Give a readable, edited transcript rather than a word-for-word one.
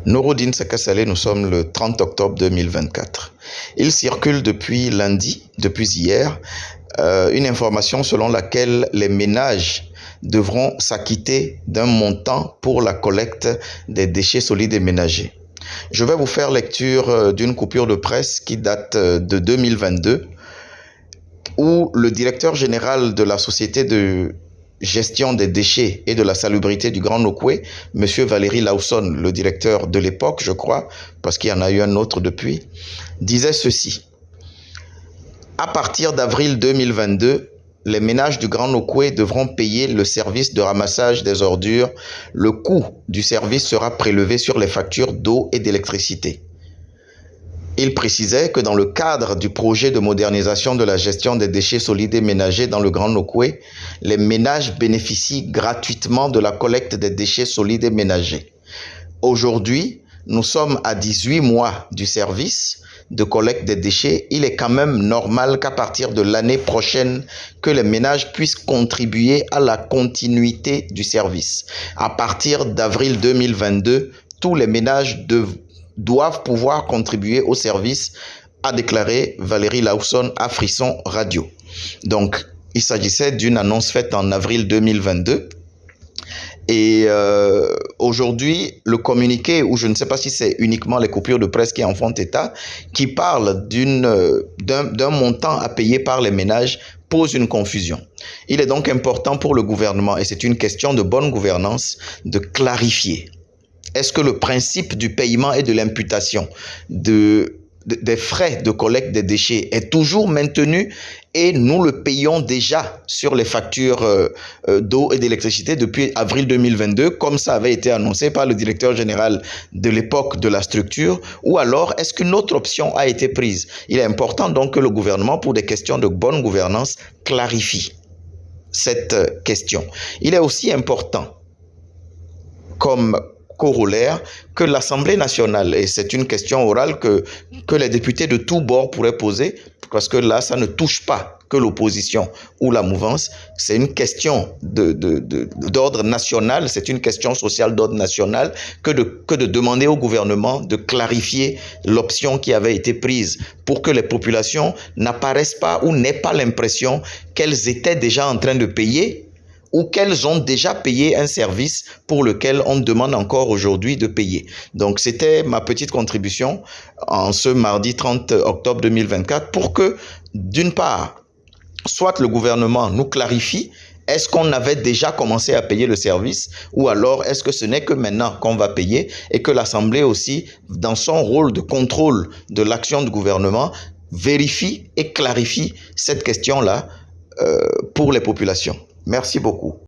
Nouroudine Sakassale, nous sommes le 30 octobre 2024. Il circule depuis lundi, depuis hier, une information selon laquelle les ménages devront s'acquitter d'un montant pour la collecte des déchets solides et ménagers. Je vais vous faire lecture d'une coupure de presse qui date de 2022 où le directeur général de la société de gestion des déchets et de la salubrité du Grand Nokoué, M. Valéry Lawson, le directeur de l'époque, je crois, parce qu'il y en a eu un autre depuis, disait ceci. À partir d'avril 2022, les ménages du Grand Nokoué devront payer le service de ramassage des ordures. Le coût du service sera prélevé sur les factures d'eau et d'électricité. Il précisait que dans le cadre du projet de modernisation de la gestion des déchets solides et ménagers dans le Grand Nokoué, les ménages bénéficient gratuitement de la collecte des déchets solides et ménagers. Aujourd'hui, nous sommes à 18 mois du service de collecte des déchets. Il est quand même normal qu'à partir de l'année prochaine, que les ménages puissent contribuer à la continuité du service. À partir d'avril 2022, tous les ménages doivent pouvoir contribuer au service, a déclaré Valéry Lawson à Frisson Radio. Donc, il s'agissait d'une annonce faite en avril 2022. Et aujourd'hui, le communiqué, ou je ne sais pas si c'est uniquement les coupures de presse qui en font état, qui parle d'un montant à payer par les ménages, pose une confusion. Il est donc important pour le gouvernement, et c'est une question de bonne gouvernance, de clarifier. Est-ce que le principe du paiement et de l'imputation des frais de collecte des déchets est toujours maintenu et nous le payons déjà sur les factures d'eau et d'électricité depuis avril 2022, comme ça avait été annoncé par le directeur général de l'époque de la structure, ou alors est-ce qu'une autre option a été prise? Il est important donc que le gouvernement, pour des questions de bonne gouvernance, clarifie cette question. Il est aussi important, comme corollaire, que l'Assemblée nationale, et c'est une question orale que les députés de tous bords pourraient poser, parce que là, ça ne touche pas que l'opposition ou la mouvance, c'est une question d'ordre national, c'est une question sociale d'ordre national, que de demander au gouvernement de clarifier l'option qui avait été prise pour que les populations n'apparaissent pas ou n'aient pas l'impression qu'elles étaient déjà en train de payer ou qu'elles ont déjà payé un service pour lequel on demande encore aujourd'hui de payer. Donc, c'était ma petite contribution en ce mardi 30 octobre 2024 pour que, d'une part, soit le gouvernement nous clarifie, est-ce qu'on avait déjà commencé à payer le service ou alors est-ce que ce n'est que maintenant qu'on va payer et que l'Assemblée aussi, dans son rôle de contrôle de l'action du gouvernement, vérifie et clarifie cette question-là pour les populations. Merci beaucoup.